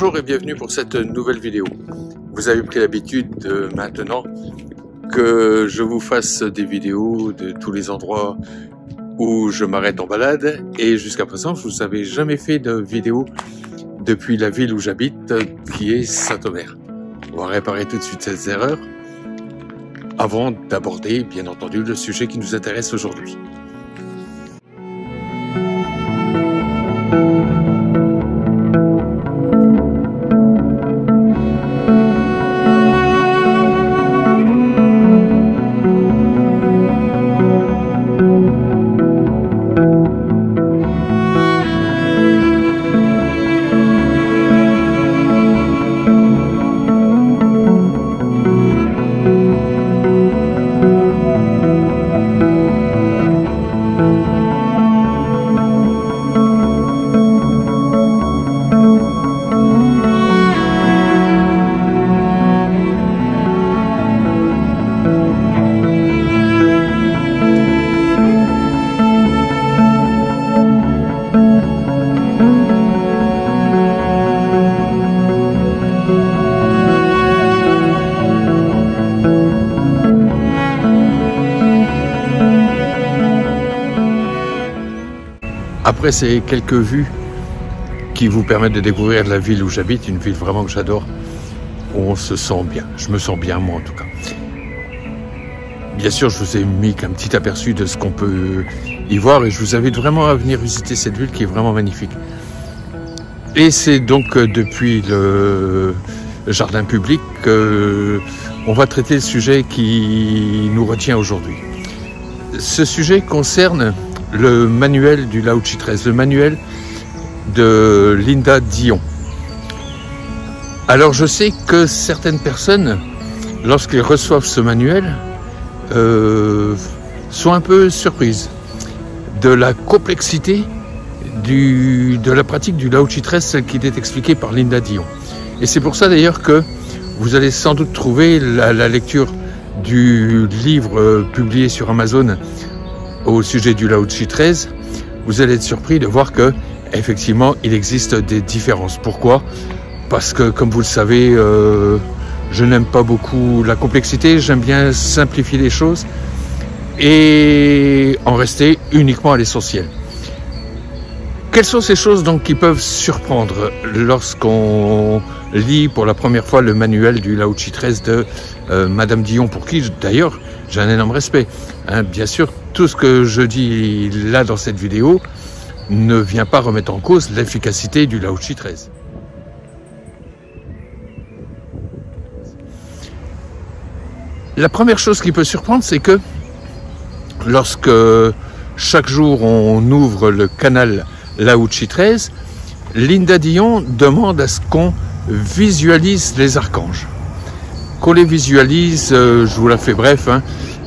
Bonjour et bienvenue pour cette nouvelle vidéo. Vous avez pris l'habitude maintenant que je vous fasse des vidéos de tous les endroits où je m'arrête en balade, et jusqu'à présent je vous avais jamais fait de vidéo depuis la ville où j'habite, qui est Saint-Omer. On va réparer tout de suite ces erreurs avant d'aborder bien entendu le sujet qui nous intéresse aujourd'hui. Après ces quelques vues qui vous permettent de découvrir la ville où j'habite, une ville vraiment que j'adore, où on se sent bien. Je me sens bien, moi en tout cas. Bien sûr, je vous ai mis qu'un petit aperçu de ce qu'on peut y voir, et je vous invite vraiment à venir visiter cette ville qui est vraiment magnifique. Et c'est donc depuis le jardin public qu'on va traiter le sujet qui nous retient aujourd'hui. Ce sujet concerne le manuel du Lao Tzu 13, le manuel de Linda Dion. Alors je sais que certaines personnes, lorsqu'elles reçoivent ce manuel, sont un peu surprises de la complexité de la pratique du Lao Tzu 13, celle qui est expliquée par Linda Dion. Et c'est pour ça d'ailleurs que vous allez sans doute trouver la lecture du livre publié sur Amazon au sujet du Lao Tzu 13, vous allez être surpris de voir que effectivement il existe des différences. Pourquoi? Parce que, comme vous le savez, je n'aime pas beaucoup la complexité, j'aime bien simplifier les choses et en rester uniquement à l'essentiel. Quelles sont ces choses donc qui peuvent surprendre lorsqu'on lit pour la première fois le manuel du Lao Tzu 13 de Madame Dion, pour qui d'ailleurs j'ai un énorme respect. Bien sûr, tout ce que je dis là dans cette vidéo ne vient pas remettre en cause l'efficacité du Lao Tzu 13. La première chose qui peut surprendre, c'est que lorsque chaque jour on ouvre le canal Lao Tzu 13, Linda Dion demande à ce qu'on visualise les archanges. Qu'on les visualise, je vous la fais bref,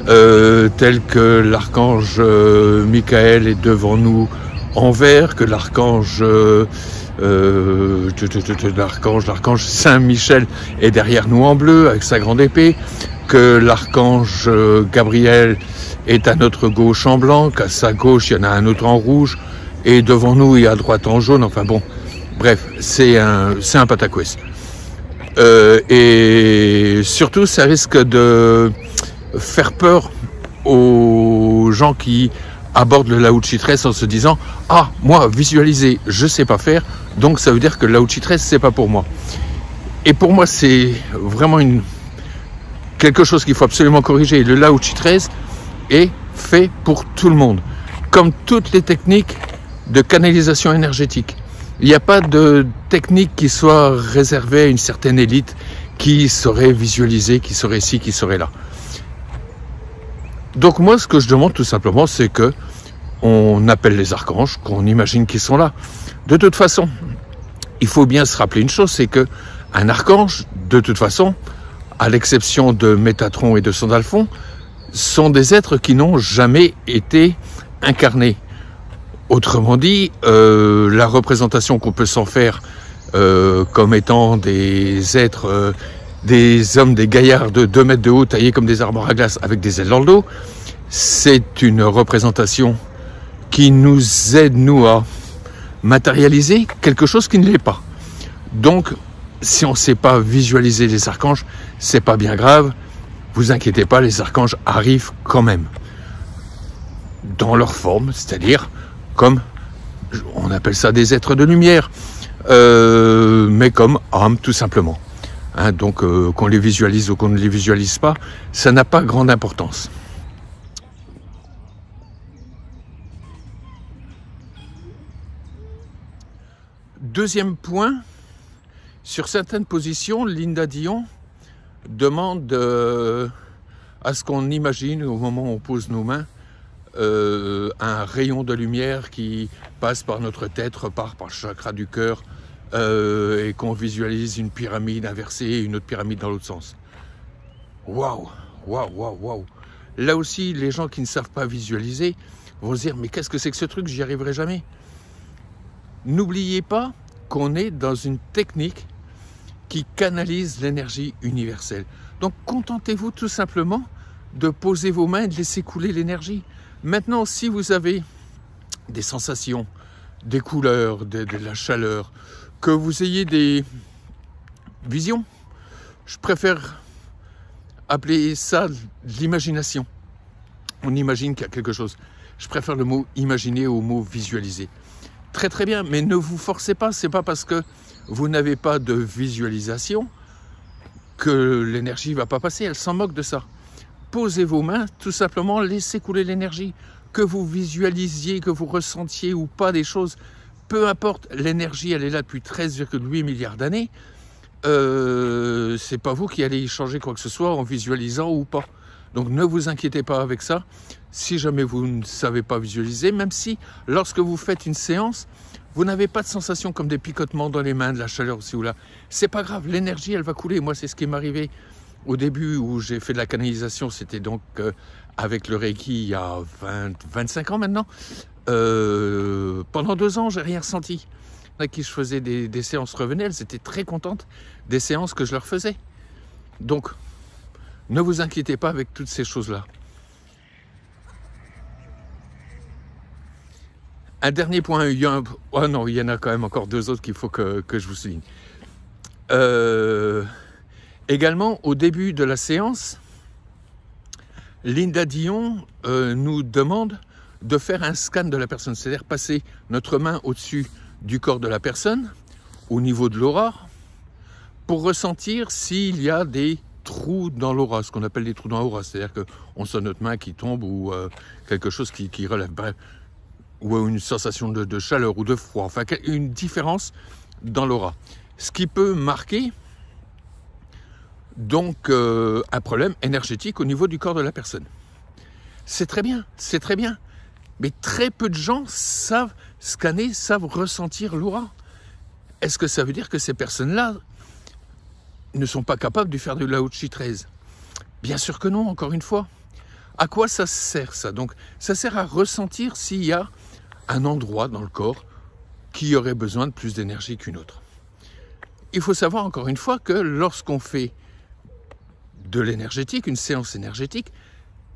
tel que l'archange Michael est devant nous en vert, que l'archange Saint-Michel est derrière nous en bleu avec sa grande épée, que l'archange Gabriel est à notre gauche en blanc, qu'à sa gauche il y en a un autre en rouge, et devant nous et à droite en jaune. Enfin bon, bref, c'est un pataquès. Et surtout, ça risque de faire peur aux gens qui abordent le Lao Tzu 13 en se disant « Ah, moi, visualiser, je sais pas faire, donc ça veut dire que le Lao Tzu 13, c'est pas pour moi. » Et pour moi, c'est vraiment quelque chose qu'il faut absolument corriger. Le Lao Tzu 13 est fait pour tout le monde, comme toutes les techniques de canalisation énergétique. Il n'y a pas de technique qui soit réservée à une certaine élite qui saurait visualiser, qui saurait ci, qui saurait là. Donc moi, ce que je demande tout simplement, c'est que on appelle les archanges, qu'on imagine qu'ils sont là. De toute façon, il faut bien se rappeler une chose, c'est que un archange, de toute façon, à l'exception de Métatron et de Sandalphon, sont des êtres qui n'ont jamais été incarnés. Autrement dit, la représentation qu'on peut s'en faire comme étant des êtres, des hommes, des gaillards de 2 mètres de haut, taillés comme des arbres à glace avec des ailes dans le dos, c'est une représentation qui nous aide, nous, à matérialiser quelque chose qui ne l'est pas. Donc, si on ne sait pas visualiser les archanges, c'est pas bien grave. Vous inquiétez pas, les archanges arrivent quand même. Dans leur forme, c'est-à-dire comme, on appelle ça des êtres de lumière, mais comme âme tout simplement. Hein, donc qu'on les visualise ou qu'on ne les visualise pas, ça n'a pas grande importance. Deuxième point, sur certaines positions, Linda Dion demande à ce qu'on imagine au moment où on pose nos mains un rayon de lumière qui passe par notre tête, repart par le chakra du cœur et qu'on visualise une pyramide inversée et une autre pyramide dans l'autre sens. Waouh, waouh, waouh, waouh. Là aussi, les gens qui ne savent pas visualiser vont se dire mais qu'est-ce que c'est que ce truc, j'y arriverai jamais. N'oubliez pas qu'on est dans une technique qui canalise l'énergie universelle. Donc contentez-vous tout simplement de poser vos mains et de laisser couler l'énergie. Maintenant, si vous avez des sensations, des couleurs, de la chaleur, que vous ayez des visions, je préfère appeler ça de l'imagination. On imagine qu'il y a quelque chose. Je préfère le mot imaginer au mot visualiser. Très très bien, mais ne vous forcez pas, c'est pas parce que vous n'avez pas de visualisation que l'énergie ne va pas passer, elle s'en moque de ça. Posez vos mains, tout simplement, laissez couler l'énergie. Que vous visualisiez, que vous ressentiez ou pas des choses, peu importe, l'énergie, elle est là depuis 13,8 milliards d'années. C'est pas vous qui allez y changer quoi que ce soit en visualisant ou pas. Donc ne vous inquiétez pas avec ça. Si jamais vous ne savez pas visualiser, même si lorsque vous faites une séance, vous n'avez pas de sensation comme des picotements dans les mains, de la chaleur aussi ou là, c'est pas grave, l'énergie elle va couler. Moi c'est ce qui m'est arrivé au début où j'ai fait de la canalisation, c'était donc avec le Reiki il y a 25 ans maintenant. Pendant 2 ans, j'ai rien ressenti. À qui je faisais des séances revenaient, elles étaient très contentes des séances que je leur faisais. Donc, ne vous inquiétez pas avec toutes ces choses-là. Un dernier point, il y en a quand même encore 2 autres qu'il faut que je vous souligne. Également, au début de la séance, Linda Dion nous demande de faire un scan de la personne, c'est-à-dire passer notre main au-dessus du corps de la personne, au niveau de l'aura, pour ressentir s'il y a des trous dans l'aura, ce qu'on appelle des trous dans l'aura, c'est-à-dire qu'on sent notre main qui tombe ou quelque chose qui relève, bref, ou une sensation de chaleur ou de froid, enfin une différence dans l'aura. Ce qui peut marquer donc un problème énergétique au niveau du corps de la personne. C'est très bien, mais très peu de gens savent scanner, savent ressentir l'aura. Est-ce que ça veut dire que ces personnes-là ne sont pas capables de faire de la Lao-Tzu 13? Bien sûr que non, encore une fois. À quoi ça sert ça? Donc ça sert à ressentir s'il y a un endroit dans le corps qui aurait besoin de plus d'énergie qu'une autre. Il faut savoir encore une fois que lorsqu'on fait de l'énergétique, une séance énergétique,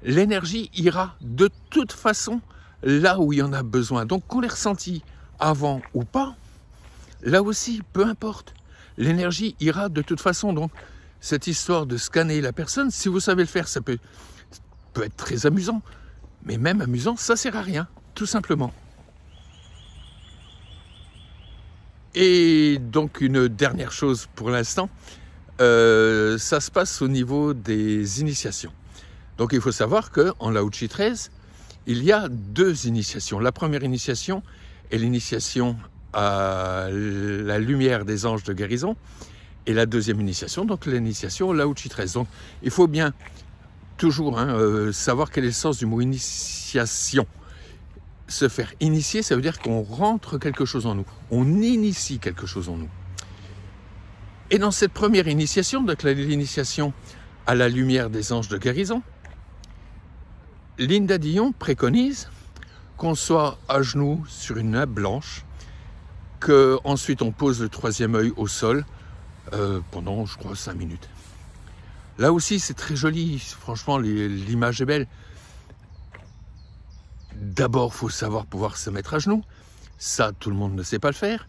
l'énergie ira de toute façon là où il y en a besoin. Donc qu'on l'ait ressenti avant ou pas, là aussi, peu importe. L'énergie ira de toute façon. Donc cette histoire de scanner la personne, si vous savez le faire, ça peut être très amusant. Mais même amusant, ça ne sert à rien, tout simplement. Et donc une dernière chose pour l'instant, ça se passe au niveau des initiations. Donc il faut savoir qu'en Lao-Tzu 13, il y a 2 initiations. La première initiation est l'initiation à la lumière des anges de guérison. Et la deuxième initiation, donc l'initiation Lao-Tzu 13. Donc il faut bien toujours savoir quel est le sens du mot initiation. Se faire initier, ça veut dire qu'on rentre quelque chose en nous. On initie quelque chose en nous. Et dans cette première initiation, donc l'initiation à la lumière des anges de guérison, Linda Dion préconise qu'on soit à genoux sur une nappe blanche, qu'ensuite on pose le 3e œil au sol pendant, je crois, 5 minutes. Là aussi, c'est très joli. Franchement, l'image est belle. D'abord, il faut savoir pouvoir se mettre à genoux. Ça, tout le monde ne sait pas le faire.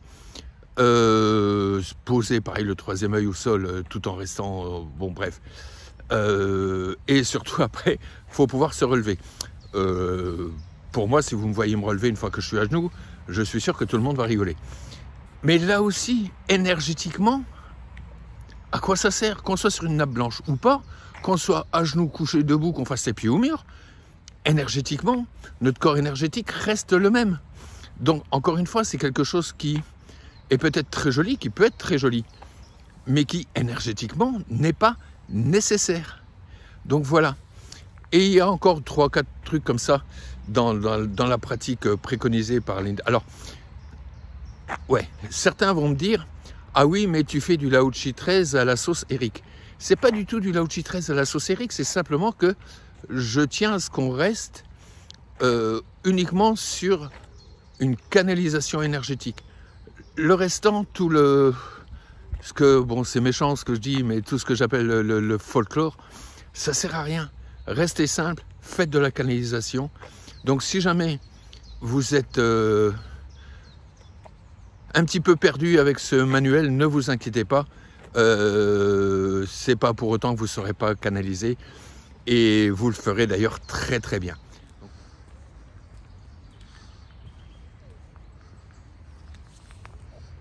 Poser pareil le troisième œil au sol tout en restant bon bref, et surtout après faut pouvoir se relever. Pour moi, si vous me voyez me relever une fois que je suis à genoux, je suis sûr que tout le monde va rigoler. Mais là aussi, énergétiquement, à quoi ça sert? Qu'on soit sur une nappe blanche ou pas, qu'on soit à genoux, couché, debout, qu'on fasse les pieds au mur, énergétiquement, notre corps énergétique reste le même. Donc encore une fois, c'est quelque chose qui est peut-être très joli, qui peut être très joli, mais qui énergétiquement n'est pas nécessaire. Donc voilà. Et il y a encore 3-4 trucs comme ça dans la pratique préconisée par l'Inde. Alors, ouais, certains vont me dire, ah oui, mais tu fais du Lao Tzu 13 à la sauce Eric. C'est pas du tout du Lao Tzu 13 à la sauce Eric, c'est simplement que je tiens à ce qu'on reste uniquement sur une canalisation énergétique. Le restant, tout le... bon, c'est méchant ce que je dis, mais tout ce que j'appelle le folklore, ça sert à rien. Restez simple, faites de la canalisation. Donc si jamais vous êtes un petit peu perdu avec ce manuel, ne vous inquiétez pas. C'est pas pour autant que vous ne saurez pas canaliser. Et vous le ferez d'ailleurs très très bien.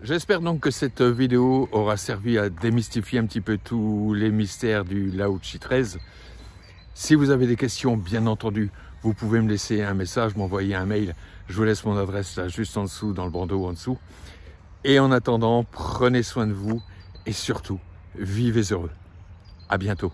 J'espère donc que cette vidéo aura servi à démystifier un petit peu tous les mystères du Lao Tzu 13. Si vous avez des questions, bien entendu, vous pouvez me laisser un message, m'envoyer un mail. Je vous laisse mon adresse là, juste en dessous, dans le bandeau en dessous. Et en attendant, prenez soin de vous et surtout, vivez heureux. À bientôt.